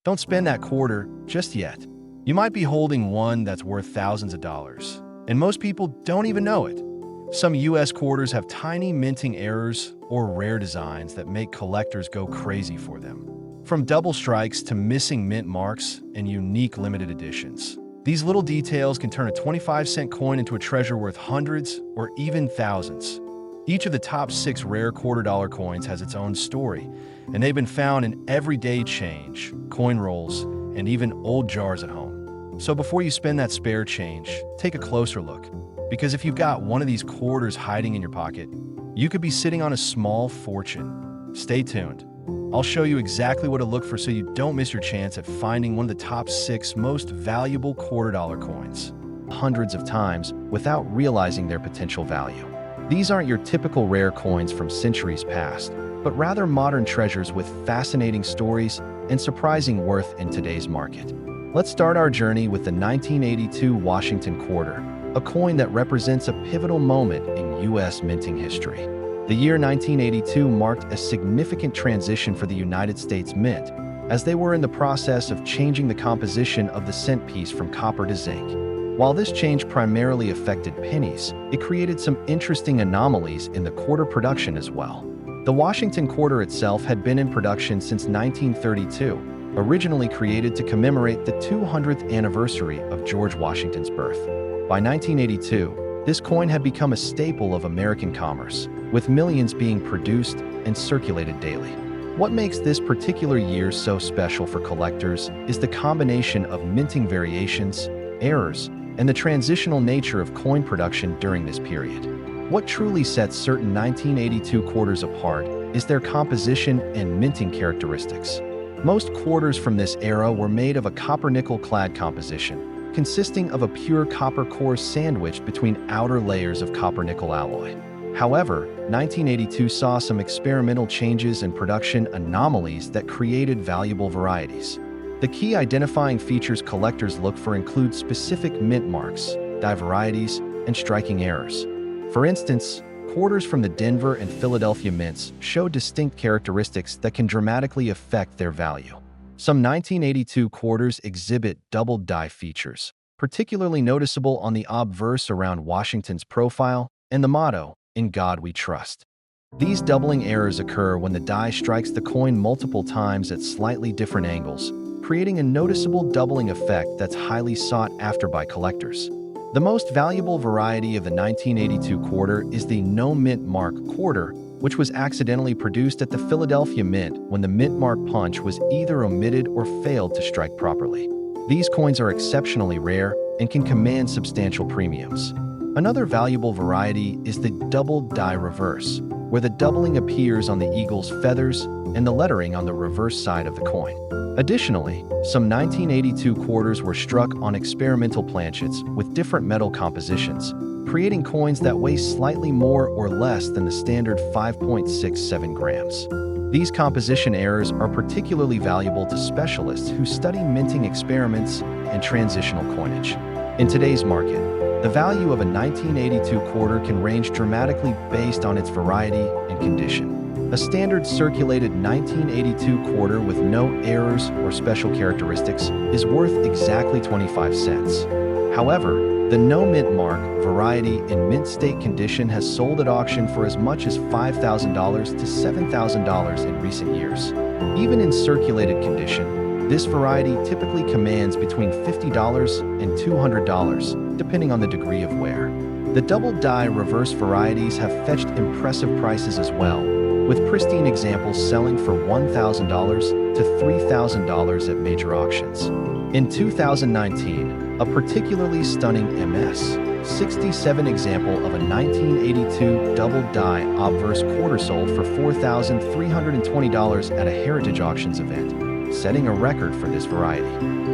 Don't spend that quarter just yet. You might be holding one that's worth thousands of dollars, and most people don't even know it. Some US quarters have tiny minting errors or rare designs that make collectors go crazy for them. From double strikes to missing mint marks and unique limited editions. These little details can turn a 25-cent coin into a treasure worth hundreds or even thousands. Each of the top 6 rare quarter-dollar coins has its own story, and they've been found in everyday change, coin rolls, and even old jars at home. So before you spend that spare change, take a closer look, because if you've got one of these quarters hiding in your pocket, you could be sitting on a small fortune. Stay tuned. I'll show you exactly what to look for so you don't miss your chance at finding one of the top 6 most valuable quarter-dollar coins hundreds of times without realizing their potential value. These aren't your typical rare coins from centuries past, but rather modern treasures with fascinating stories and surprising worth in today's market. Let's start our journey with the 1982 Washington Quarter, a coin that represents a pivotal moment in U.S. minting history. The year 1982 marked a significant transition for the United States Mint, as they were in the process of changing the composition of the cent piece from copper to zinc. While this change primarily affected pennies, it created some interesting anomalies in the quarter production as well. The Washington Quarter itself had been in production since 1932, originally created to commemorate the 200th anniversary of George Washington's birth. By 1982, this coin had become a staple of American commerce, with millions being produced and circulated daily. What makes this particular year so special for collectors is the combination of minting variations, errors, and the transitional nature of coin production during this period. What truly sets certain 1982 quarters apart is their composition and minting characteristics. Most quarters from this era were made of a copper-nickel clad composition, consisting of a pure copper core sandwiched between outer layers of copper-nickel alloy. However, 1982 saw some experimental changes and production anomalies that created valuable varieties. The key identifying features collectors look for include specific mint marks, die varieties, and striking errors. For instance, quarters from the Denver and Philadelphia mints show distinct characteristics that can dramatically affect their value. Some 1982 quarters exhibit doubled die features, particularly noticeable on the obverse around Washington's profile and the motto, "In God We Trust." These doubling errors occur when the die strikes the coin multiple times at slightly different angles, creating a noticeable doubling effect that's highly sought after by collectors. The most valuable variety of the 1982 quarter is the no mint mark quarter, which was accidentally produced at the Philadelphia Mint when the mint mark punch was either omitted or failed to strike properly. These coins are exceptionally rare and can command substantial premiums. Another valuable variety is the double die reverse, where the doubling appears on the eagle's feathers and the lettering on the reverse side of the coin. Additionally, some 1982 quarters were struck on experimental planchets with different metal compositions, creating coins that weigh slightly more or less than the standard 5.67 grams. These composition errors are particularly valuable to specialists who study minting experiments and transitional coinage. In today's market, the value of a 1982 quarter can range dramatically based on its variety and condition. A standard circulated 1982 quarter with no errors or special characteristics is worth exactly 25 cents. However, the no mint mark variety in mint state condition has sold at auction for as much as $5,000 to $7,000 in recent years. Even in circulated condition, this variety typically commands between $50 and $200, depending on the degree of wear. The double die reverse varieties have fetched impressive prices as well, with pristine examples selling for $1,000 to $3,000 at major auctions. In 2019, a particularly stunning MS-67 example of a 1982 double die obverse quarter sold for $4,320 at a Heritage Auctions event, setting a record for this variety.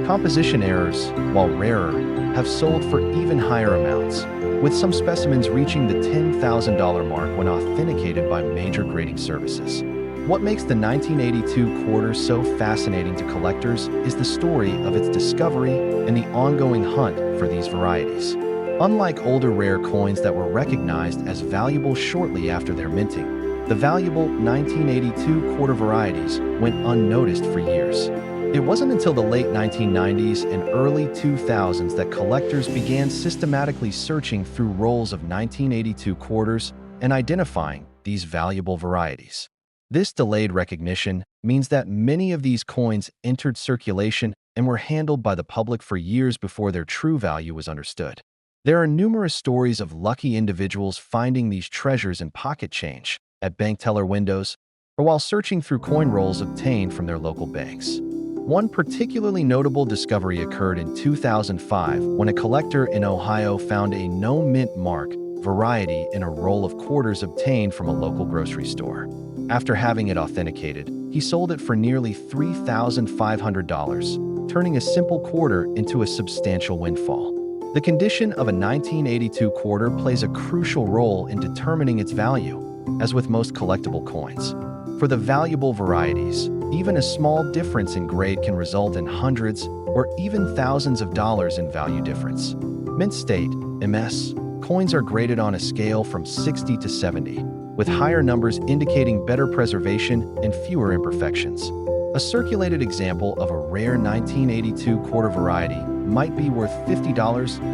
Composition errors, while rarer, have sold for even higher amounts, with some specimens reaching the $10,000 mark when authenticated by major grading services. What makes the 1982 quarter so fascinating to collectors is the story of its discovery and the ongoing hunt for these varieties. Unlike older rare coins that were recognized as valuable shortly after their minting, the valuable 1982 quarter varieties went unnoticed for years. It wasn't until the late 1990s and early 2000s that collectors began systematically searching through rolls of 1982 quarters and identifying these valuable varieties. This delayed recognition means that many of these coins entered circulation and were handled by the public for years before their true value was understood. There are numerous stories of lucky individuals finding these treasures in pocket change, at bank teller windows, or while searching through coin rolls obtained from their local banks. One particularly notable discovery occurred in 2005 when a collector in Ohio found a no mint mark variety in a roll of quarters obtained from a local grocery store. After having it authenticated, he sold it for nearly $3,500, turning a simple quarter into a substantial windfall. The condition of a 1982 quarter plays a crucial role in determining its value, as with most collectible coins. For the valuable varieties, even a small difference in grade can result in hundreds or even thousands of dollars in value difference. Mint state, MS, coins are graded on a scale from 60 to 70, with higher numbers indicating better preservation and fewer imperfections. A circulated example of a rare 1982 quarter variety might be worth $50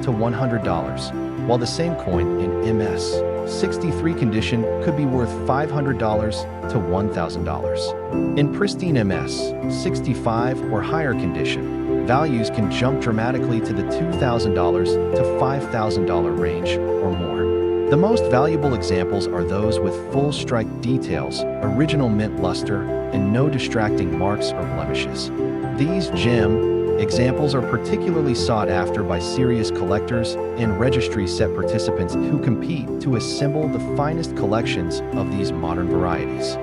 to $100, while the same coin in MS 63 condition could be worth $500 to $1,000. In pristine MS 65 or higher condition, values can jump dramatically to the $2,000 to $5,000 range or more. The most valuable examples are those with full strike details, original mint luster, and no distracting marks or blemishes. These gem examples are particularly sought after by serious collectors and registry set participants who compete to assemble the finest collections of these modern varieties.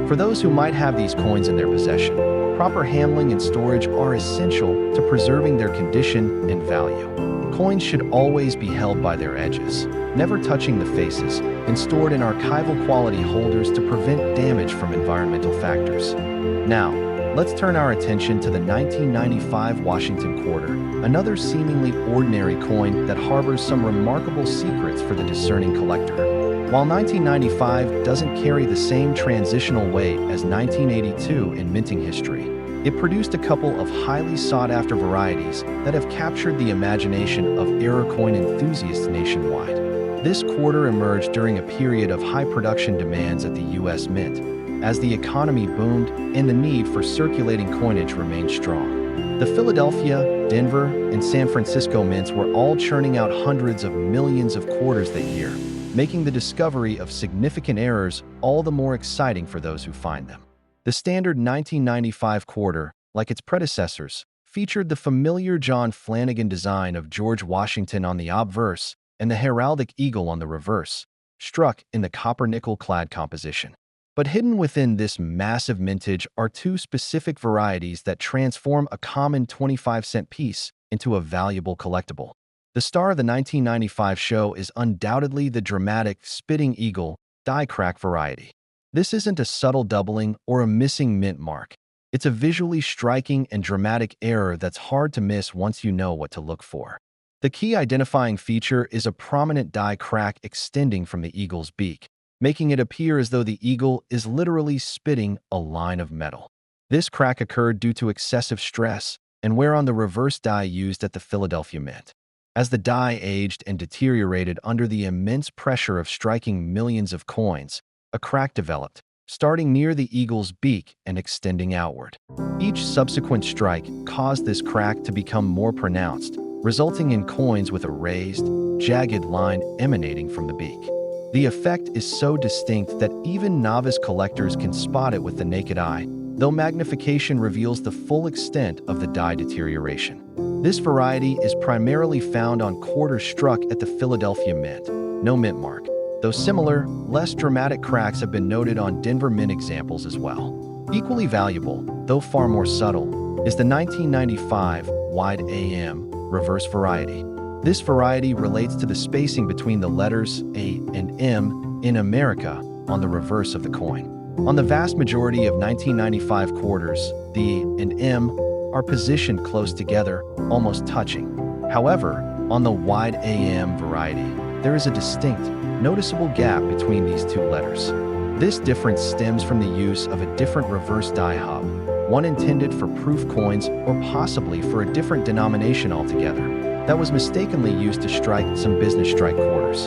For those who might have these coins in their possession, proper handling and storage are essential to preserving their condition and value. Coins should always be held by their edges, never touching the faces, and stored in archival quality holders to prevent damage from environmental factors. Now, let's turn our attention to the 1995 Washington quarter, another seemingly ordinary coin that harbors some remarkable secrets for the discerning collector. While 1995 doesn't carry the same transitional weight as 1982 in minting history, it produced a couple of highly sought-after varieties that have captured the imagination of error coin enthusiasts nationwide. This quarter emerged during a period of high production demands at the U.S. Mint, as the economy boomed and the need for circulating coinage remained strong. The Philadelphia, Denver, and San Francisco mints were all churning out hundreds of millions of quarters that year, making the discovery of significant errors all the more exciting for those who find them. The standard 1995 quarter, like its predecessors, featured the familiar John Flanagan design of George Washington on the obverse and the heraldic eagle on the reverse, struck in the copper-nickel-clad composition. But hidden within this massive mintage are two specific varieties that transform a common 25-cent piece into a valuable collectible. The star of the 1995 show is undoubtedly the dramatic spitting eagle die crack variety. This isn't a subtle doubling or a missing mint mark. It's a visually striking and dramatic error that's hard to miss once you know what to look for. The key identifying feature is a prominent die crack extending from the eagle's beak, making it appear as though the eagle is literally spitting a line of metal. This crack occurred due to excessive stress and wear on the reverse die used at the Philadelphia Mint. As the die aged and deteriorated under the immense pressure of striking millions of coins, a crack developed, starting near the eagle's beak and extending outward. Each subsequent strike caused this crack to become more pronounced, resulting in coins with a raised, jagged line emanating from the beak. The effect is so distinct that even novice collectors can spot it with the naked eye, though magnification reveals the full extent of the die deterioration. This variety is primarily found on quarters struck at the Philadelphia Mint, no mint mark, though similar, less dramatic cracks have been noted on Denver Mint examples as well. Equally valuable, though far more subtle, is the 1995 wide AM reverse variety. This variety relates to the spacing between the letters A and M in America on the reverse of the coin. On the vast majority of 1995 quarters, the A and M are positioned close together, almost touching. However, on the wide AM variety, there is a distinct, noticeable gap between these two letters. This difference stems from the use of a different reverse die hub, one intended for proof coins or possibly for a different denomination altogether, that was mistakenly used to strike some business strike quarters.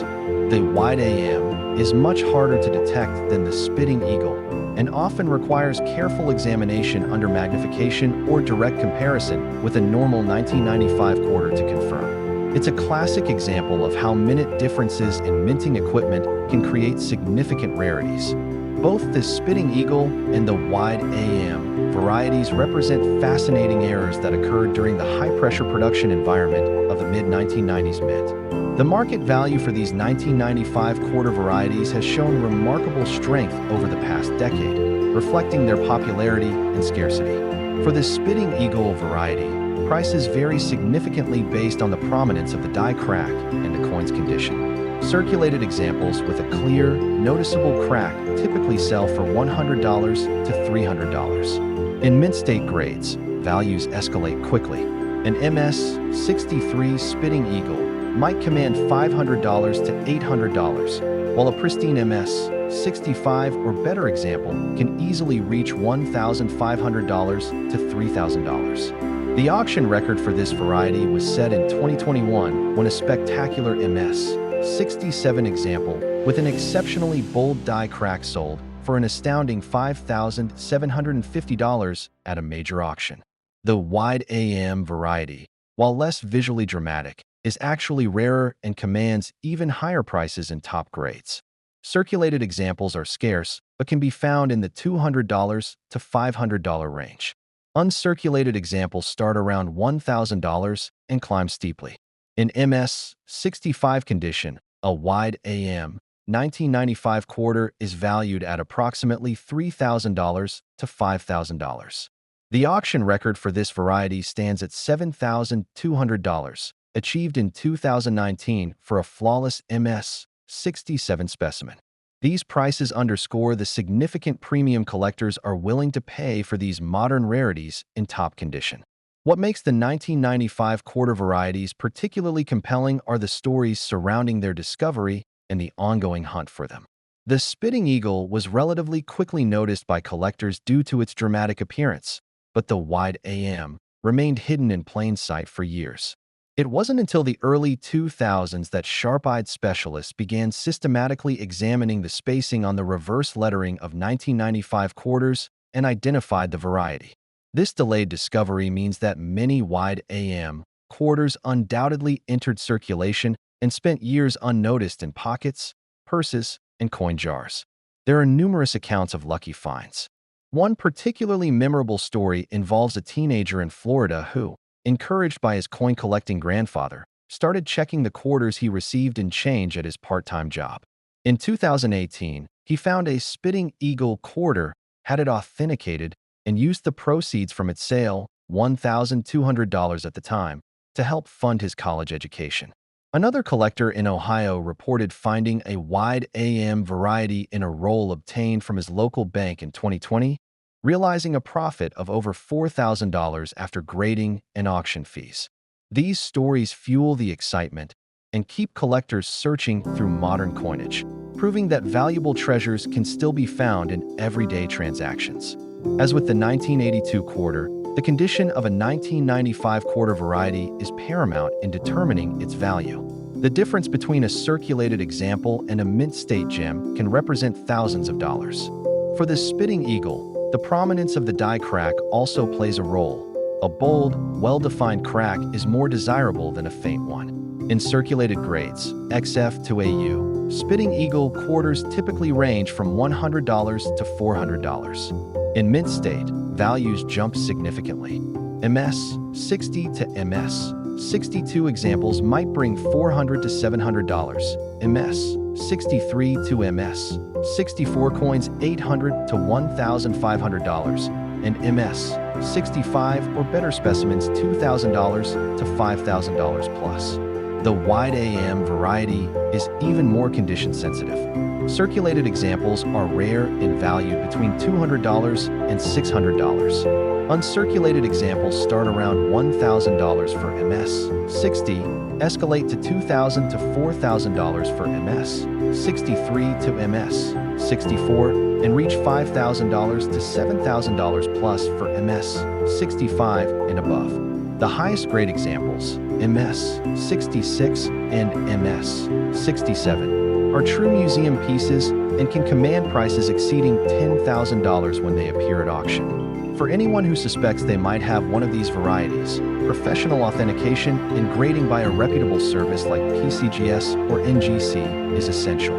The wide AM is much harder to detect than the spitting eagle and often requires careful examination under magnification or direct comparison with a normal 1995 quarter to confirm. It's a classic example of how minute differences in minting equipment can create significant rarities. Both the spitting eagle and the wide AM varieties represent fascinating errors that occurred during the high-pressure production environment of the mid-1990s mint. The market value for these 1995 quarter varieties has shown remarkable strength over the past decade, reflecting their popularity and scarcity. For the spitting eagle variety, prices vary significantly based on the prominence of the die crack and the coin's condition. Circulated examples with a clear, noticeable crack typically sell for $100 to $300. In mint state grades, values escalate quickly. An MS-63 spitting eagle might command $500 to $800, while a pristine MS-65 or better example can easily reach $1,500 to $3,000. The auction record for this variety was set in 2021 when a spectacular MS-67 example with an exceptionally bold die crack sold for an astounding $5,750 at a major auction. The wide AM variety, while less visually dramatic, is actually rarer and commands even higher prices in top grades. Circulated examples are scarce, but can be found in the $200 to $500 range. Uncirculated examples start around $1,000 and climb steeply. In MS-65 condition, a wide AM 1995 quarter is valued at approximately $3,000 to $5,000. The auction record for this variety stands at $7,200, achieved in 2019 for a flawless MS-67 specimen. These prices underscore the significant premium collectors are willing to pay for these modern rarities in top condition. What makes the 1995 quarter varieties particularly compelling are the stories surrounding their discovery and the ongoing hunt for them. The spitting eagle was relatively quickly noticed by collectors due to its dramatic appearance, but the wide AM remained hidden in plain sight for years. It wasn't until the early 2000s that sharp-eyed specialists began systematically examining the spacing on the reverse lettering of 1995 quarters and identified the variety. This delayed discovery means that many wide AM quarters undoubtedly entered circulation and spent years unnoticed in pockets, purses, and coin jars. There are numerous accounts of lucky finds. One particularly memorable story involves a teenager in Florida who, encouraged by his coin-collecting grandfather, started checking the quarters he received in change at his part-time job. In 2018, he found a spitting eagle quarter, had it authenticated, and used the proceeds from its sale, $1,200 at the time, to help fund his college education. Another collector in Ohio reported finding a wide AM variety in a roll obtained from his local bank in 2020, realizing a profit of over $4,000 after grading and auction fees. These stories fuel the excitement and keep collectors searching through modern coinage, proving that valuable treasures can still be found in everyday transactions. As with the 1982 quarter, the condition of a 1995 quarter variety is paramount in determining its value. The difference between a circulated example and a mint state gem can represent thousands of dollars. For the spitting eagle, the prominence of the die crack also plays a role. A bold, well-defined crack is more desirable than a faint one. In circulated grades, XF to AU, spitting eagle quarters typically range from $100 to $400. In mint state, values jump significantly. MS-60 to MS-62 examples might bring $400 to $700. MS-63 to MS-64 coins $800 to $1,500, and MS-65 or better specimens $2,000 to $5,000 plus. The wide AM variety is even more condition sensitive. Circulated examples are rare and valued between $200 and $600. Uncirculated examples start around $1,000 for MS-60, escalate to $2,000 to $4,000 for MS-63 to MS-64, and reach $5,000 to $7,000 plus for MS 65 and above. The highest grade examples, MS 66 and MS 67, are true museum pieces and can command prices exceeding $10,000 when they appear at auction. For anyone who suspects they might have one of these varieties, professional authentication and grading by a reputable service like PCGS or NGC is essential.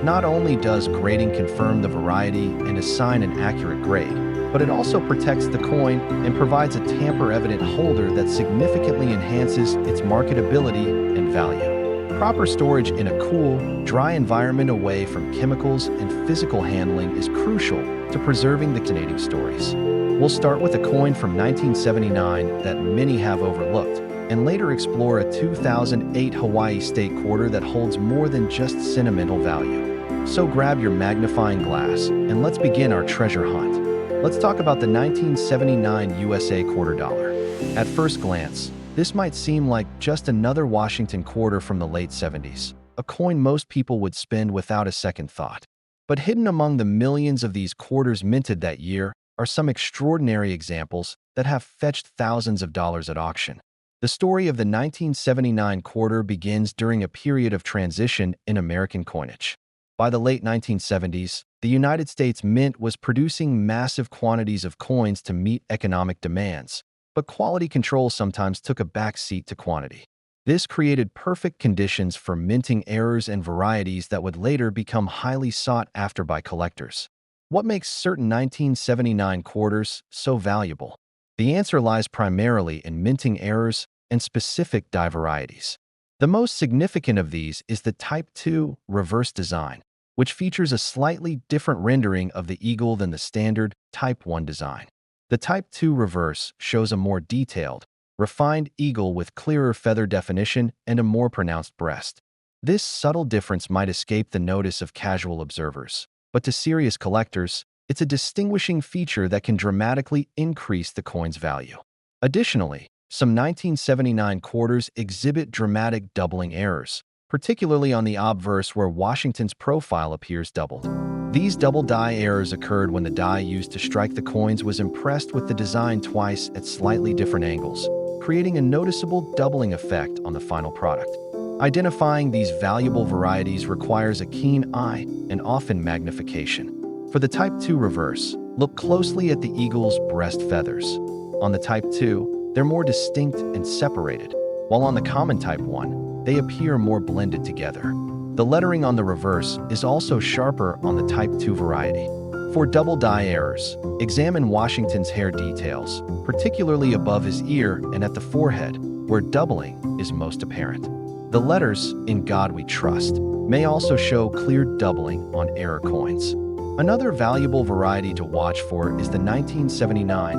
Not only does grading confirm the variety and assign an accurate grade, but it also protects the coin and provides a tamper-evident holder that significantly enhances its marketability and value. Proper storage in a cool, dry environment away from chemicals and physical handling is crucial to preserving the fascinating stories. We'll start with a coin from 1979 that many have overlooked, and later explore a 2008 Hawaii state quarter that holds more than just sentimental value. So grab your magnifying glass, and let's begin our treasure hunt. Let's talk about the 1979 USA quarter dollar. At first glance, this might seem like just another Washington quarter from the late 70s, a coin most people would spend without a second thought. But hidden among the millions of these quarters minted that year are some extraordinary examples that have fetched thousands of dollars at auction. The story of the 1979 quarter begins during a period of transition in American coinage. By the late 1970s, the United States Mint was producing massive quantities of coins to meet economic demands, but quality control sometimes took a back seat to quantity. This created perfect conditions for minting errors and varieties that would later become highly sought after by collectors. What makes certain 1979 quarters so valuable? The answer lies primarily in minting errors and specific die varieties. The most significant of these is the Type 2 reverse design, which features a slightly different rendering of the eagle than the standard Type 1 design. The Type 2 reverse shows a more detailed, refined eagle with clearer feather definition and a more pronounced breast. This subtle difference might escape the notice of casual observers, but to serious collectors, it's a distinguishing feature that can dramatically increase the coin's value. Additionally, some 1979 quarters exhibit dramatic doubling errors, particularly on the obverse where Washington's profile appears doubled. These double die errors occurred when the die used to strike the coins was impressed with the design twice at slightly different angles, creating a noticeable doubling effect on the final product. Identifying these valuable varieties requires a keen eye and often magnification. For the Type 2 reverse, look closely at the eagle's breast feathers. On the Type 2, they're more distinct and separated, while on the common Type 1, they appear more blended together. The lettering on the reverse is also sharper on the Type 2 variety. For double die errors, examine Washington's hair details, particularly above his ear and at the forehead, where doubling is most apparent. The letters, "In God We Trust," may also show clear doubling on error coins. Another valuable variety to watch for is the 1979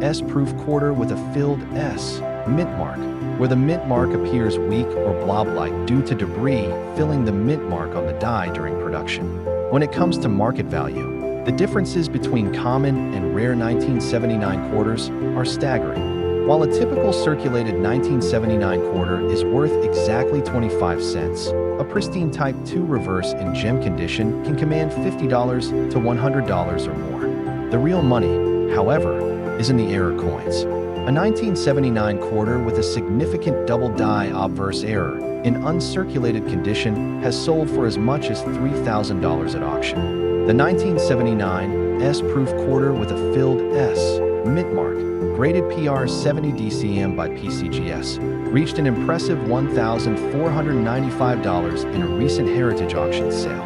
S-proof quarter with a filled S mint mark, where the mint mark appears weak or blob-like due to debris filling the mint mark on the die during production. When it comes to market value, the differences between common and rare 1979 quarters are staggering. While a typical circulated 1979 quarter is worth exactly 25 cents, a pristine Type 2 reverse in gem condition can command $50 to $100 or more. The real money, however, is in the error coins. A 1979 quarter with a significant double die obverse error in uncirculated condition has sold for as much as $3,000 at auction. The 1979 S-proof quarter with a filled S mint mark, graded PR 70 DCM by PCGS, reached an impressive $1,495 in a recent heritage auction sale.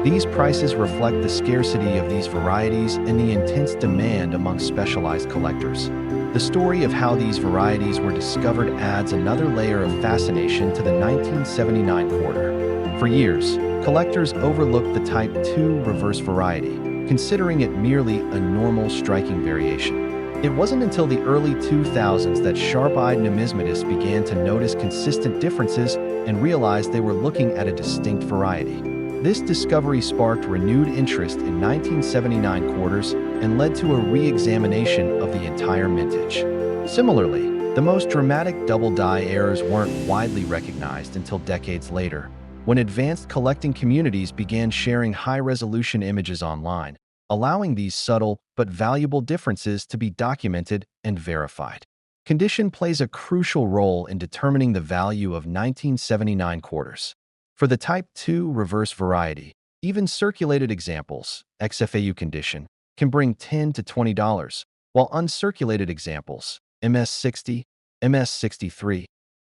These prices reflect the scarcity of these varieties and the intense demand among specialized collectors. The story of how these varieties were discovered adds another layer of fascination to the 1979 quarter. For years, collectors overlooked the Type 2 reverse variety, considering it merely a normal striking variation. It wasn't until the early 2000s that sharp-eyed numismatists began to notice consistent differences and realized they were looking at a distinct variety. This discovery sparked renewed interest in 1979 quarters and led to a re-examination of the entire mintage. Similarly, the most dramatic double die errors weren't widely recognized until decades later, when advanced collecting communities began sharing high-resolution images online. allowing these subtle but valuable differences to be documented and verified. Condition plays a crucial role in determining the value of 1979 quarters. For the Type 2 reverse variety, even circulated examples, XFAU condition, can bring $10 to $20, while uncirculated examples, MS60, MS63,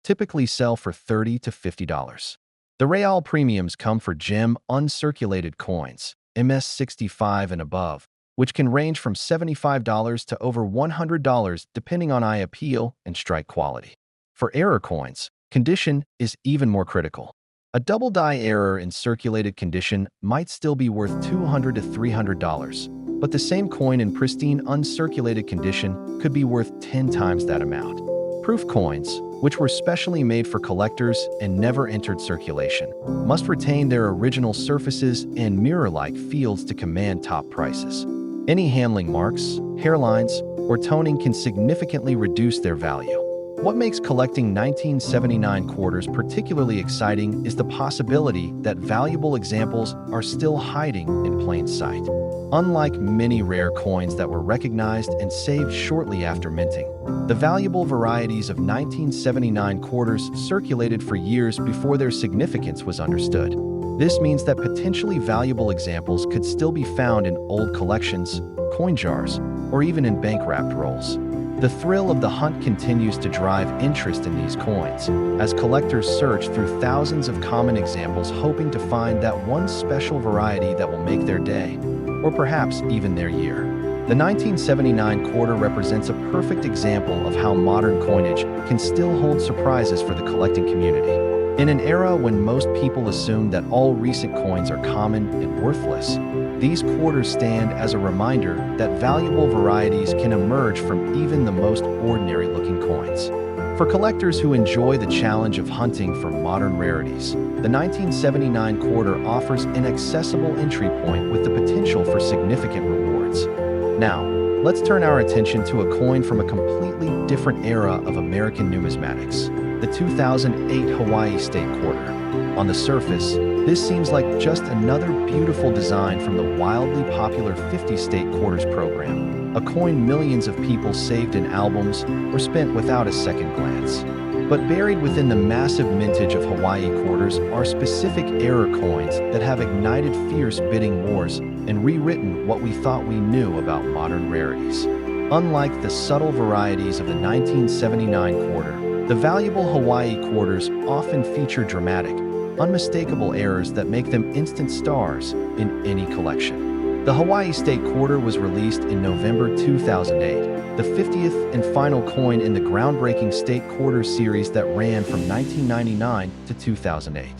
typically sell for $30 to $50. The real premiums come for gem uncirculated coins, MS65 and above, which can range from $75 to over $100 depending on eye appeal and strike quality. For error coins, condition is even more critical. A double die error in circulated condition might still be worth $200 to $300, but the same coin in pristine uncirculated condition could be worth 10 times that amount. Proof coins, which were specially made for collectors and never entered circulation, must retain their original surfaces and mirror-like fields to command top prices. Any handling marks, hairlines, or toning can significantly reduce their value. What makes collecting 1979 quarters particularly exciting is the possibility that valuable examples are still hiding in plain sight. Unlike many rare coins that were recognized and saved shortly after minting, the valuable varieties of 1979 quarters circulated for years before their significance was understood. This means that potentially valuable examples could still be found in old collections, coin jars, or even in bank-wrapped rolls. The thrill of the hunt continues to drive interest in these coins, as collectors search through thousands of common examples hoping to find that one special variety that will make their day, or perhaps even their year. The 1979 quarter represents a perfect example of how modern coinage can still hold surprises for the collecting community. In an era when most people assume that all recent coins are common and worthless, these quarters stand as a reminder that valuable varieties can emerge from even the most ordinary-looking coins. For collectors who enjoy the challenge of hunting for modern rarities, the 1979 quarter offers an accessible entry point with the potential for significant rewards. Now, let's turn our attention to a coin from a completely different era of American numismatics, the 2008 Hawaii State Quarter. On the surface, this seems like just another beautiful design from the wildly popular 50 State Quarters program, a coin millions of people saved in albums or spent without a second glance. But buried within the massive mintage of Hawaii quarters are specific error coins that have ignited fierce bidding wars and rewritten what we thought we knew about modern rarities. Unlike the subtle varieties of the 1979 quarter, the valuable Hawaii quarters often feature dramatic, unmistakable errors that make them instant stars in any collection. The Hawaii State Quarter was released in November 2008, the 50th and final coin in the groundbreaking State Quarter series that ran from 1999 to 2008.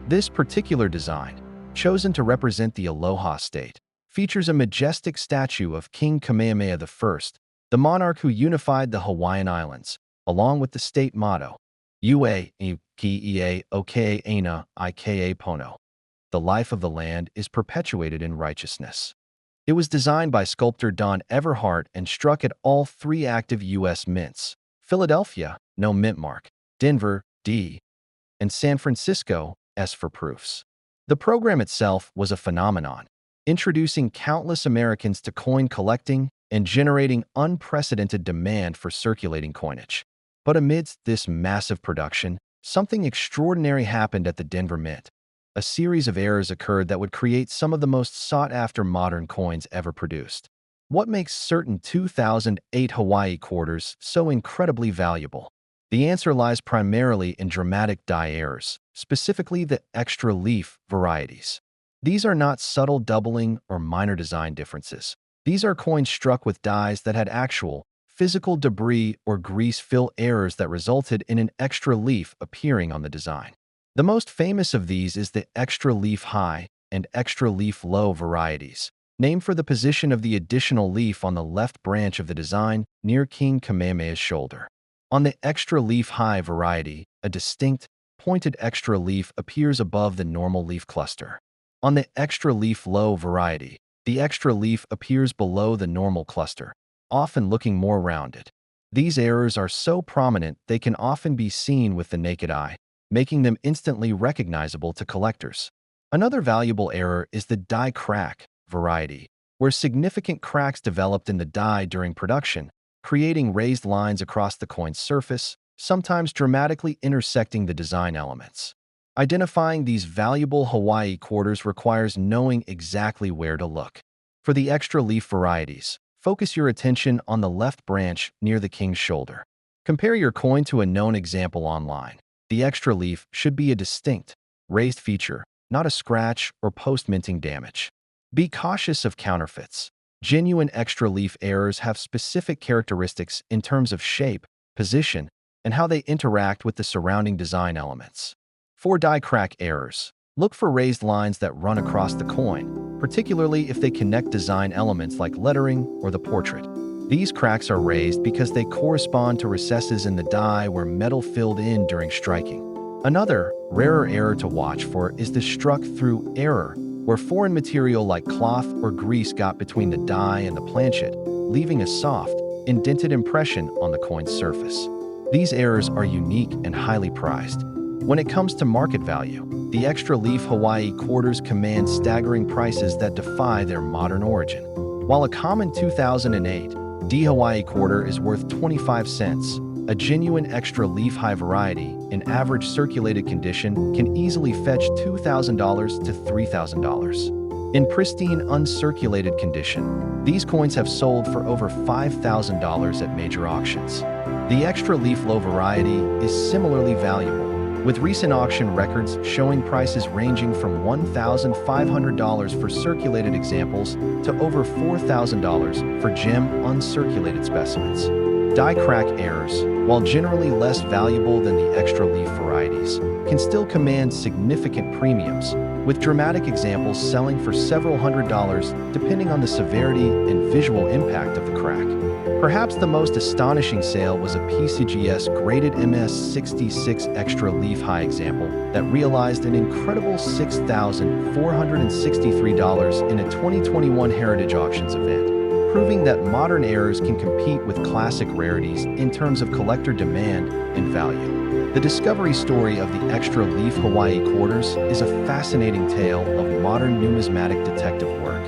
This particular design, chosen to represent the Aloha State, features a majestic statue of King Kamehameha I, the monarch who unified the Hawaiian Islands, along with the state motto, Ue Kiea Oke Aina Ika Pono. The life of the land is perpetuated in righteousness. It was designed by sculptor Don Everhart and struck at all three active U.S. mints: Philadelphia, no mint mark; Denver, D; and San Francisco, S for proofs. The program itself was a phenomenon, introducing countless Americans to coin collecting and generating unprecedented demand for circulating coinage. But amidst this massive production, something extraordinary happened at the Denver Mint. A series of errors occurred that would create some of the most sought-after modern coins ever produced. What makes certain 2008 Hawaii quarters so incredibly valuable? The answer lies primarily in dramatic die errors, specifically the extra leaf varieties. These are not subtle doubling or minor design differences. These are coins struck with dies that had actual, physical debris or grease fill errors that resulted in an extra leaf appearing on the design. The most famous of these is the extra leaf high and extra leaf low varieties, named for the position of the additional leaf on the left branch of the design near King Kamehameha's shoulder. On the extra leaf high variety, a distinct, pointed extra leaf appears above the normal leaf cluster. On the extra leaf low variety, the extra leaf appears below the normal cluster, often looking more rounded. These errors are so prominent they can often be seen with the naked eye, making them instantly recognizable to collectors. Another valuable error is the die crack variety, where significant cracks developed in the die during production, creating raised lines across the coin's surface, sometimes dramatically intersecting the design elements. Identifying these valuable Hawaii quarters requires knowing exactly where to look. For the extra leaf varieties, focus your attention on the left branch near the king's shoulder. Compare your coin to a known example online. The extra leaf should be a distinct, raised feature, not a scratch or post-minting damage. Be cautious of counterfeits. Genuine extra leaf errors have specific characteristics in terms of shape, position, and how they interact with the surrounding design elements. For die crack errors, look for raised lines that run across the coin, particularly if they connect design elements like lettering or the portrait. These cracks are raised because they correspond to recesses in the die where metal filled in during striking. Another, rarer error to watch for is the struck-through error, where foreign material like cloth or grease got between the die and the planchet, leaving a soft, indented impression on the coin's surface. These errors are unique and highly prized. When it comes to market value, the extra leaf Hawaii quarters command staggering prices that defy their modern origin. While a common 2008 D Hawaii quarter is worth 25 cents, a genuine extra leaf high variety in average circulated condition can easily fetch $2,000 to $3,000. In pristine uncirculated condition, these coins have sold for over $5,000 at major auctions. The extra leaf low variety is similarly valuable, with recent auction records showing prices ranging from $1,500 for circulated examples to over $4,000 for gem uncirculated specimens. Die crack errors, while generally less valuable than the extra leaf varieties, can still command significant premiums, with dramatic examples selling for several $100s depending on the severity and visual impact of the crack. Perhaps the most astonishing sale was a PCGS graded MS66 extra leaf high example that realized an incredible $6,463 in a 2021 Heritage Auctions event, proving that modern errors can compete with classic rarities in terms of collector demand and value. The discovery story of the extra leaf Hawaii quarters is a fascinating tale of modern numismatic detective work.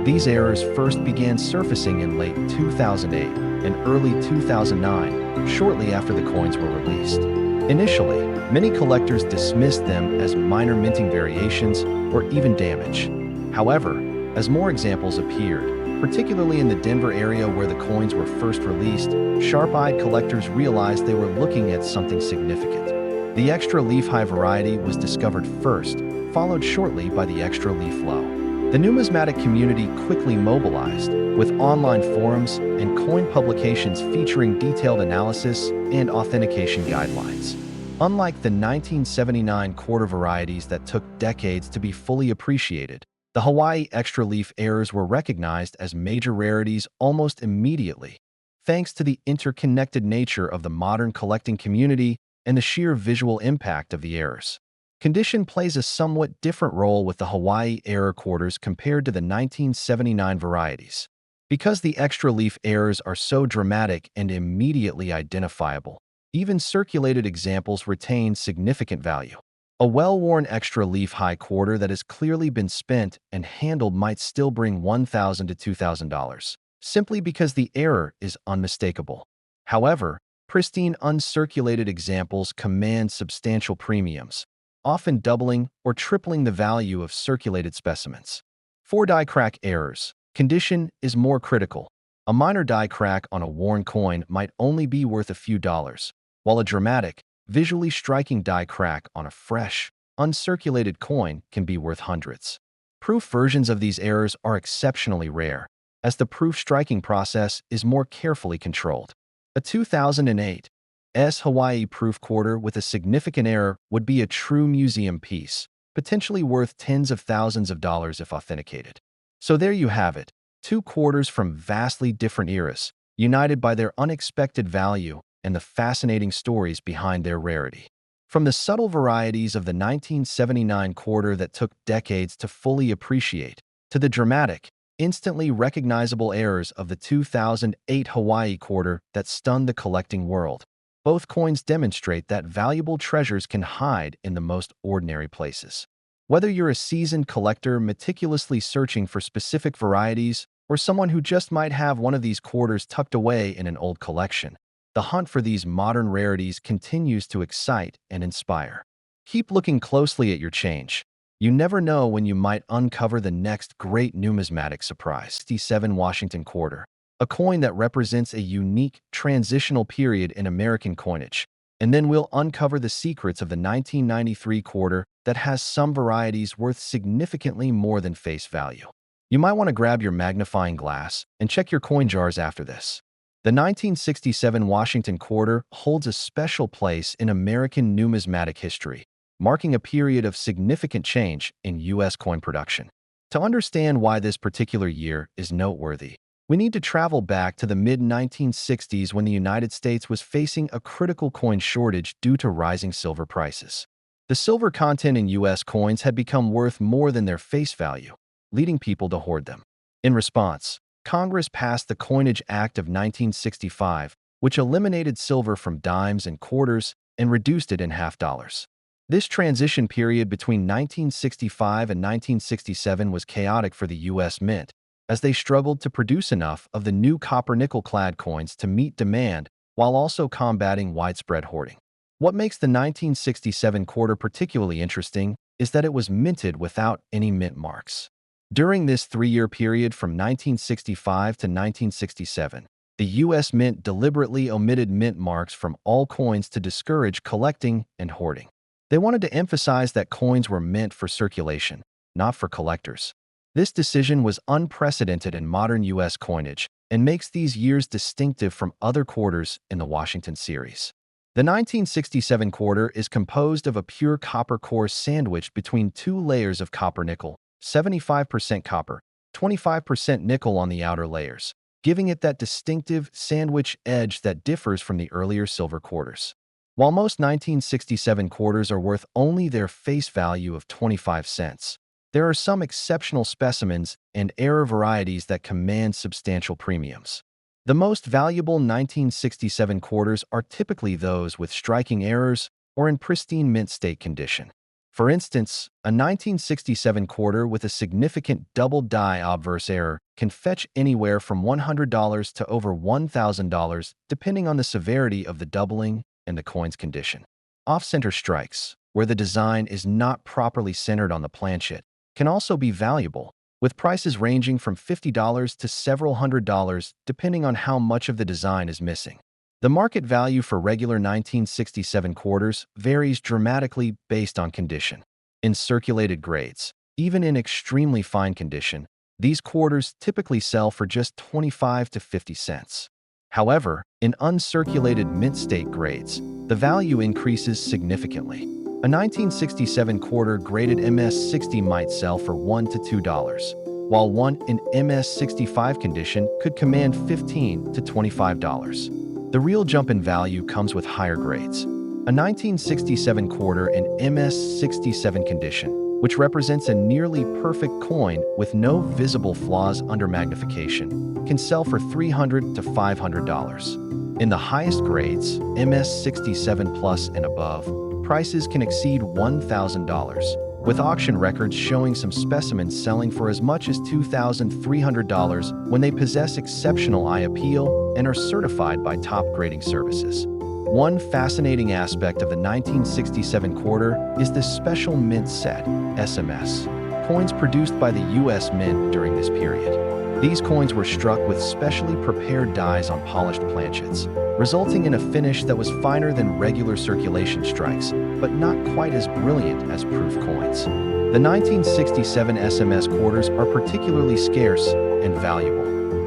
These errors first began surfacing in late 2008 and early 2009, shortly after the coins were released. Initially, many collectors dismissed them as minor minting variations or even damage. However, as more examples appeared, particularly in the Denver area where the coins were first released, sharp-eyed collectors realized they were looking at something significant. The extra leaf high variety was discovered first, followed shortly by the extra leaf low. The numismatic community quickly mobilized, with online forums and coin publications featuring detailed analysis and authentication guidelines. Unlike the 1979 quarter varieties that took decades to be fully appreciated, the Hawaii extra leaf errors were recognized as major rarities almost immediately, thanks to the interconnected nature of the modern collecting community and the sheer visual impact of the errors. Condition plays a somewhat different role with the Hawaii error quarters compared to the 1979 varieties. Because the extra leaf errors are so dramatic and immediately identifiable, even circulated examples retain significant value. A well-worn extra leaf high quarter that has clearly been spent and handled might still bring $1,000 to $2,000, simply because the error is unmistakable. However, pristine uncirculated examples command substantial premiums, often doubling or tripling the value of circulated specimens. For die crack errors, condition is more critical. A minor die crack on a worn coin might only be worth a few dollars, while a dramatic, visually striking die crack on a fresh, uncirculated coin can be worth hundreds. Proof versions of these errors are exceptionally rare, as the proof striking process is more carefully controlled. A 2008 Hawaii proof quarter with a significant error would be a true museum piece, potentially worth tens of thousands of dollars if authenticated. So there you have it, two quarters from vastly different eras, united by their unexpected value and the fascinating stories behind their rarity. From the subtle varieties of the 1979 quarter that took decades to fully appreciate, to the dramatic, instantly recognizable errors of the 2008 Hawaii quarter that stunned the collecting world, both coins demonstrate that valuable treasures can hide in the most ordinary places. Whether you're a seasoned collector meticulously searching for specific varieties or someone who just might have one of these quarters tucked away in an old collection. The hunt for these modern rarities continues to excite and inspire. Keep looking closely at your change. You never know when you might uncover the next great numismatic surprise. 67 Washington quarter, a coin that represents a unique transitional period in American coinage. And then we'll uncover the secrets of the 1993 quarter that has some varieties worth significantly more than face value. You might want to grab your magnifying glass and check your coin jars after this. The 1967 Washington quarter holds a special place in American numismatic history, marking a period of significant change in U.S. coin production. To understand why this particular year is noteworthy, we need to travel back to the mid-1960s when the United States was facing a critical coin shortage due to rising silver prices. The silver content in U.S. coins had become worth more than their face value, leading people to hoard them. In response, Congress passed the Coinage Act of 1965, which eliminated silver from dimes and quarters and reduced it in half dollars. This transition period between 1965 and 1967 was chaotic for the U.S. Mint, as they struggled to produce enough of the new copper-nickel-clad coins to meet demand while also combating widespread hoarding. What makes the 1967 quarter particularly interesting is that it was minted without any mint marks. During this three-year period from 1965 to 1967, the U.S. Mint deliberately omitted mint marks from all coins to discourage collecting and hoarding. They wanted to emphasize that coins were meant for circulation, not for collectors. This decision was unprecedented in modern U.S. coinage and makes these years distinctive from other quarters in the Washington series. The 1967 quarter is composed of a pure copper core sandwiched between two layers of copper-nickel, 75% copper, 25% nickel on the outer layers, giving it that distinctive sandwich edge that differs from the earlier silver quarters. While most 1967 quarters are worth only their face value of 25 cents, there are some exceptional specimens and era varieties that command substantial premiums. The most valuable 1967 quarters are typically those with striking errors or in pristine mint state condition. For instance, a 1967 quarter with a significant double die obverse error can fetch anywhere from $100 to over $1,000 depending on the severity of the doubling and the coin's condition. Off-center strikes, where the design is not properly centered on the planchet, can also be valuable, with prices ranging from $50 to several $100s depending on how much of the design is missing. The market value for regular 1967 quarters varies dramatically based on condition. In circulated grades, even in extremely fine condition, these quarters typically sell for just 25 to 50 cents. However, in uncirculated mint state grades, the value increases significantly. A 1967 quarter graded MS-60 might sell for $1 to $2, while one in MS-65 condition could command $15 to $25. The real jump in value comes with higher grades. A 1967 quarter in MS-67 condition, which represents a nearly perfect coin with no visible flaws under magnification, can sell for $300 to $500. In the highest grades, MS-67 Plus and above, prices can exceed $1,000, with auction records showing some specimens selling for as much as $2,300 when they possess exceptional eye appeal and are certified by top grading services. One fascinating aspect of the 1967 quarter is the special mint set, SMS, coins produced by the U.S. Mint during this period. These coins were struck with specially prepared dies on polished planchets, resulting in a finish that was finer than regular circulation strikes, but not quite as brilliant as proof coins. The 1967 SMS quarters are particularly scarce and valuable.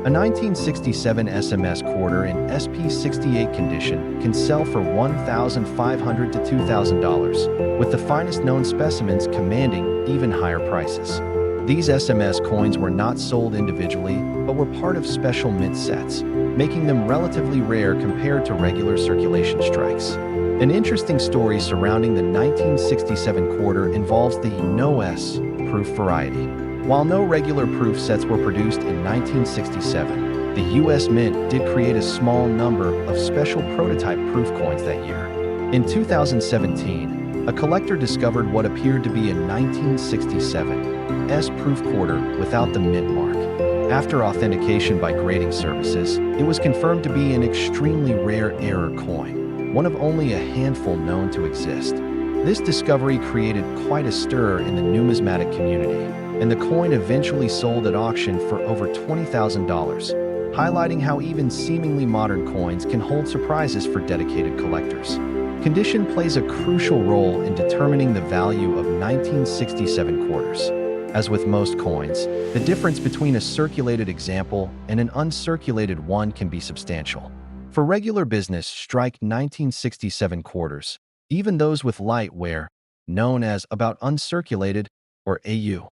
A 1967 SMS quarter in SP68 condition can sell for $1,500 to $2,000, with the finest known specimens commanding even higher prices. These SMS coins were not sold individually, but were part of special mint sets, making them relatively rare compared to regular circulation strikes. An interesting story surrounding the 1967 quarter involves the No-S proof variety. While no regular proof sets were produced in 1967, the U.S. Mint did create a small number of special prototype proof coins that year. In 2017, a collector discovered what appeared to be a 1967 S proof quarter without the mint mark. After authentication by grading services, it was confirmed to be an extremely rare error coin, one of only a handful known to exist. This discovery created quite a stir in the numismatic community, and the coin eventually sold at auction for over $20,000, highlighting how even seemingly modern coins can hold surprises for dedicated collectors. Condition plays a crucial role in determining the value of 1967 quarters. As with most coins, the difference between a circulated example and an uncirculated one can be substantial. For regular business, strike 1967 quarters, even those with light wear, known as about uncirculated or AU,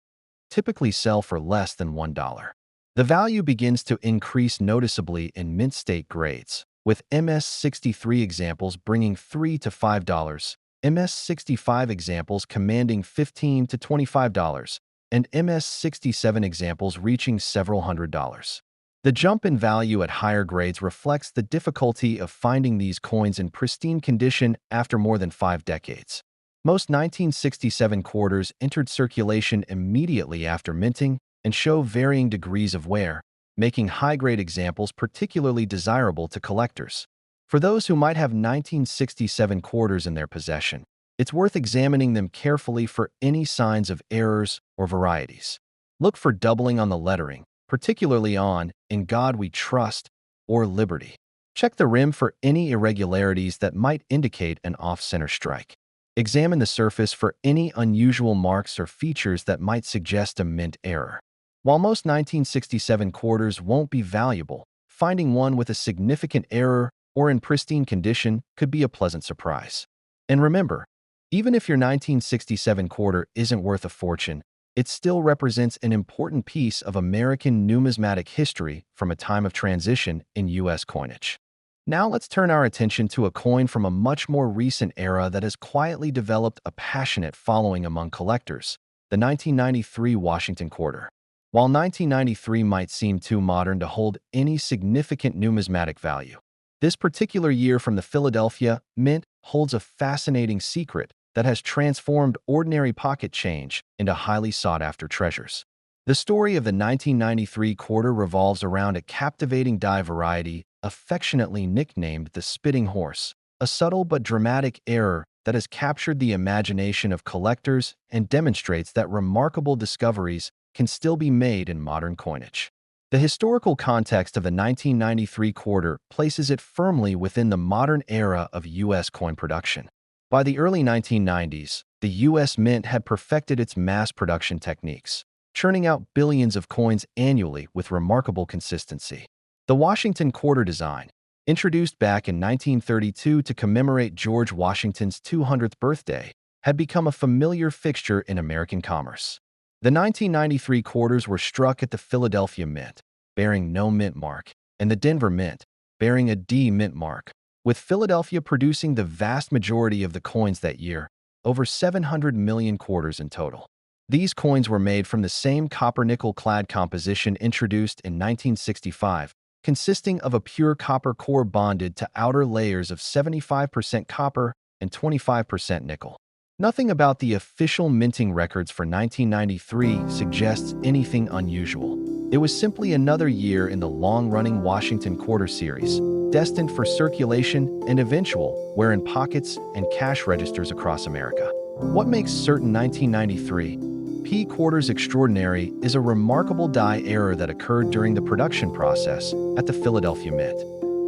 typically sell for less than $1. The value begins to increase noticeably in mint state grades, with MS-63 examples bringing $3 to $5, MS-65 examples commanding $15 to $25, and MS-67 examples reaching several $100s. The jump in value at higher grades reflects the difficulty of finding these coins in pristine condition after more than 5 decades. Most 1967 quarters entered circulation immediately after minting and show varying degrees of wear, making high-grade examples particularly desirable to collectors. For those who might have 1967 quarters in their possession, it's worth examining them carefully for any signs of errors or varieties. Look for doubling on the lettering, particularly on "In God We Trust" or "Liberty." Check the rim for any irregularities that might indicate an off-center strike. Examine the surface for any unusual marks or features that might suggest a mint error. While most 1967 quarters won't be valuable, finding one with a significant error or in pristine condition could be a pleasant surprise. And remember, even if your 1967 quarter isn't worth a fortune, it still represents an important piece of American numismatic history from a time of transition in U.S. coinage. Now let's turn our attention to a coin from a much more recent era that has quietly developed a passionate following among collectors, the 1993 Washington quarter. While 1993 might seem too modern to hold any significant numismatic value, this particular year from the Philadelphia Mint holds a fascinating secret that has transformed ordinary pocket change into highly sought-after treasures. The story of the 1993 quarter revolves around a captivating die variety affectionately nicknamed the Spitting Horse, a subtle but dramatic error that has captured the imagination of collectors and demonstrates that remarkable discoveries can still be made in modern coinage. The historical context of the 1993 quarter places it firmly within the modern era of U.S. coin production. By the early 1990s, the U.S. Mint had perfected its mass production techniques, churning out billions of coins annually with remarkable consistency. The Washington quarter design, introduced back in 1932 to commemorate George Washington's 200th birthday, had become a familiar fixture in American commerce. The 1993 quarters were struck at the Philadelphia Mint, bearing no mint mark, and the Denver Mint, bearing a D mint mark, with Philadelphia producing the vast majority of the coins that year, over 700 million quarters in total. These coins were made from the same copper-nickel clad composition introduced in 1965, consisting of a pure copper core bonded to outer layers of 75% copper and 25% nickel. Nothing about the official minting records for 1993 suggests anything unusual. It was simply another year in the long-running Washington quarter series, destined for circulation and eventual wear in pockets and cash registers across America. What makes certain 1993 P quarters extraordinary is a remarkable die error that occurred during the production process at the Philadelphia Mint.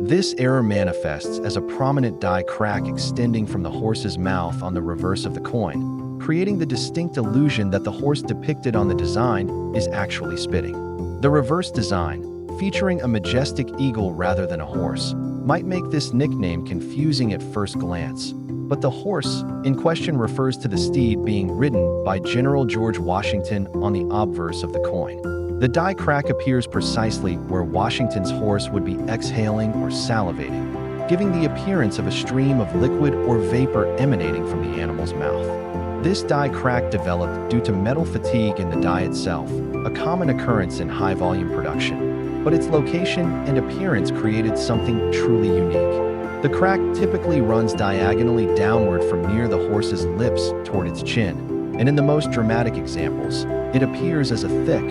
This error manifests as a prominent die crack extending from the horse's mouth on the reverse of the coin, creating the distinct illusion that the horse depicted on the design is actually spitting. The reverse design, featuring a majestic eagle rather than a horse, might make this nickname confusing at first glance, but the horse in question refers to the steed being ridden by General George Washington on the obverse of the coin. The die crack appears precisely where Washington's horse would be exhaling or salivating, giving the appearance of a stream of liquid or vapor emanating from the animal's mouth. This die crack developed due to metal fatigue in the die itself, a common occurrence in high-volume production, but its location and appearance created something truly unique. The crack typically runs diagonally downward from near the horse's lips toward its chin, and in the most dramatic examples, it appears as a thick,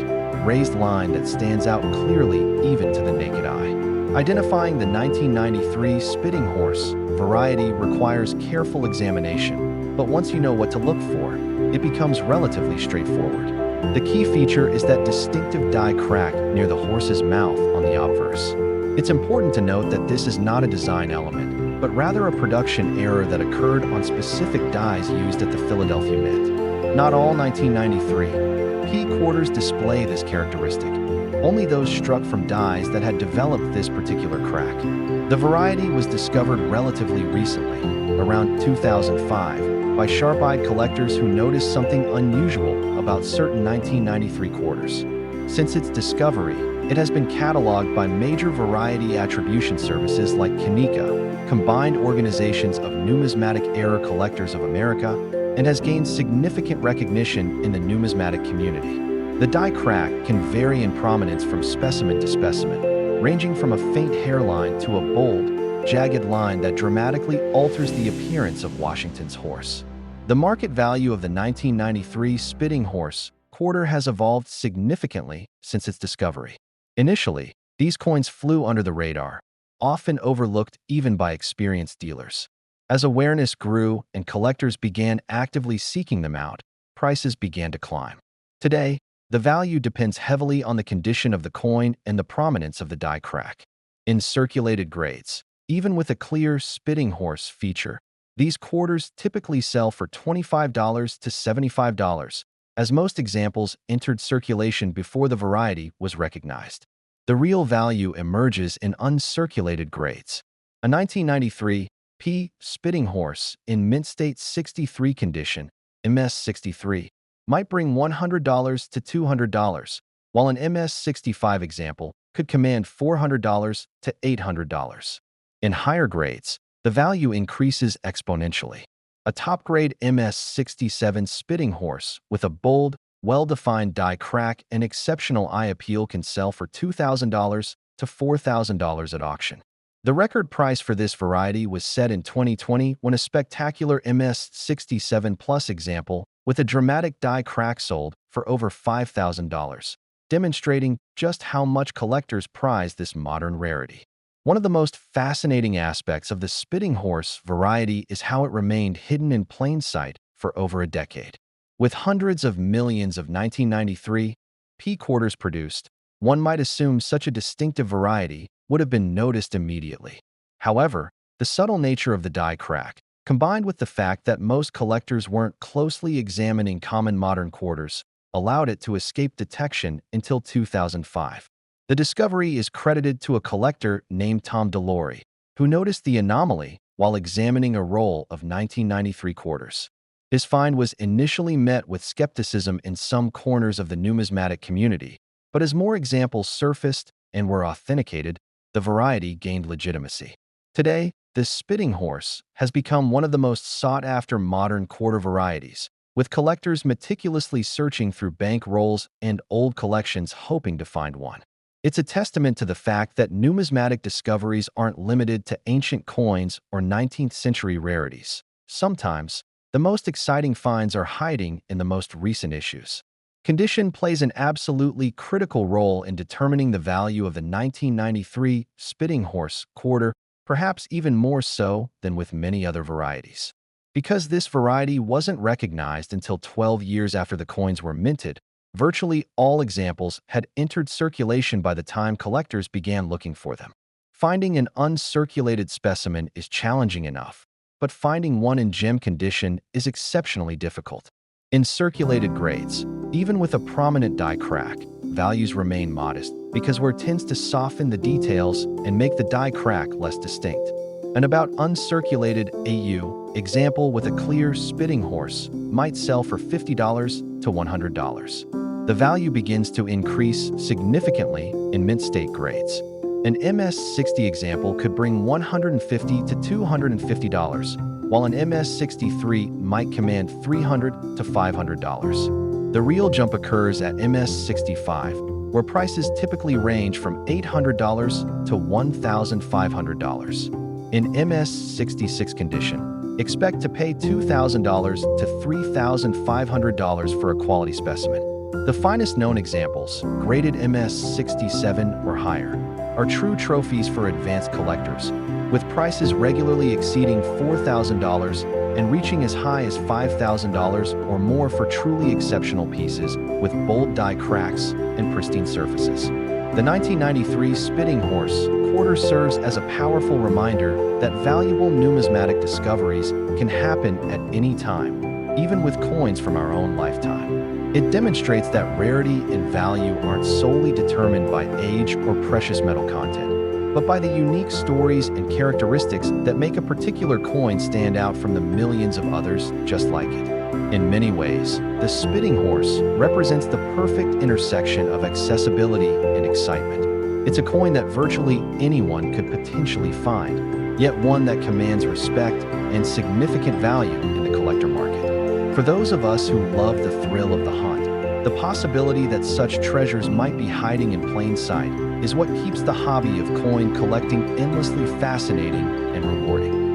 raised line that stands out clearly even to the naked eye. Identifying the 1993 spitting horse variety requires careful examination, but once you know what to look for, it becomes relatively straightforward. The key feature is that distinctive die crack near the horse's mouth on the obverse. It's important to note that this is not a design element, but rather a production error that occurred on specific dies used at the Philadelphia Mint. Not all 1993 P quarters display this characteristic, only those struck from dies that had developed this particular crack. The variety was discovered relatively recently, around 2005, by sharp-eyed collectors who noticed something unusual about certain 1993 quarters. Since its discovery, it has been cataloged by major variety attribution services like CANICA, Combined Organizations of Numismatic Error Collectors of America, and has gained significant recognition in the numismatic community. The die crack can vary in prominence from specimen to specimen, ranging from a faint hairline to a bold, jagged line that dramatically alters the appearance of Washington's horse. The market value of the 1993 spitting horse quarter has evolved significantly since its discovery. Initially, these coins flew under the radar, often overlooked even by experienced dealers. As awareness grew and collectors began actively seeking them out, prices began to climb. Today, the value depends heavily on the condition of the coin and the prominence of the die crack. In circulated grades, even with a clear spitting horse feature, these quarters typically sell for $25 to $75, as most examples entered circulation before the variety was recognized. The real value emerges in uncirculated grades. A 1993 P spitting horse in mint state 63 condition, MS63, might bring $100 to $200, while an MS65 example could command $400 to $800. In higher grades, the value increases exponentially. A top-grade MS67 spitting horse with a bold, well-defined die crack and exceptional eye appeal can sell for $2,000 to $4,000 at auction. The record price for this variety was set in 2020 when a spectacular MS67 Plus example with a dramatic die crack sold for over $5,000, demonstrating just how much collectors prize this modern rarity. One of the most fascinating aspects of the spitting horse variety is how it remained hidden in plain sight for over a decade. With hundreds of millions of 1993 P quarters produced, one might assume such a distinctive variety would have been noticed immediately. However, the subtle nature of the die crack, combined with the fact that most collectors weren't closely examining common modern quarters, allowed it to escape detection until 2005. The discovery is credited to a collector named Tom DeLory, who noticed the anomaly while examining a roll of 1993 quarters. His find was initially met with skepticism in some corners of the numismatic community, but as more examples surfaced and were authenticated, the variety gained legitimacy. Today, the spitting horse has become one of the most sought-after modern quarter varieties, with collectors meticulously searching through bank rolls and old collections hoping to find one. It's a testament to the fact that numismatic discoveries aren't limited to ancient coins or 19th-century rarities. Sometimes, the most exciting finds are hiding in the most recent issues. Condition plays an absolutely critical role in determining the value of the 1993 spitting horse quarter, perhaps even more so than with many other varieties. Because this variety wasn't recognized until 12 years after the coins were minted, virtually all examples had entered circulation by the time collectors began looking for them. Finding an uncirculated specimen is challenging enough, but finding one in gem condition is exceptionally difficult. In circulated grades, even with a prominent die crack, values remain modest because wear tends to soften the details and make the die crack less distinct. An about uncirculated AU example with a clear spitting horse might sell for $50 to $100. The value begins to increase significantly in mint state grades. An MS60 example could bring $150 to $250, while an MS63 might command $300 to $500. The real jump occurs at MS65, where prices typically range from $800 to $1,500. In MS66 condition, expect to pay $2,000 to $3,500 for a quality specimen. The finest known examples, graded MS-67 or higher, are true trophies for advanced collectors, with prices regularly exceeding $4,000 and reaching as high as $5,000 or more for truly exceptional pieces with bold die cracks and pristine surfaces. The 1993 Spitting Horse quarter serves as a powerful reminder that valuable numismatic discoveries can happen at any time, even with coins from our own lifetime. It demonstrates that rarity and value aren't solely determined by age or precious metal content, but by the unique stories and characteristics that make a particular coin stand out from the millions of others just like it. In many ways, the Spitting Horse represents the perfect intersection of accessibility and excitement. It's a coin that virtually anyone could potentially find, yet one that commands respect and significant value in the collector market. For those of us who love the thrill of the hunt, the possibility that such treasures might be hiding in plain sight is what keeps the hobby of coin collecting endlessly fascinating and rewarding.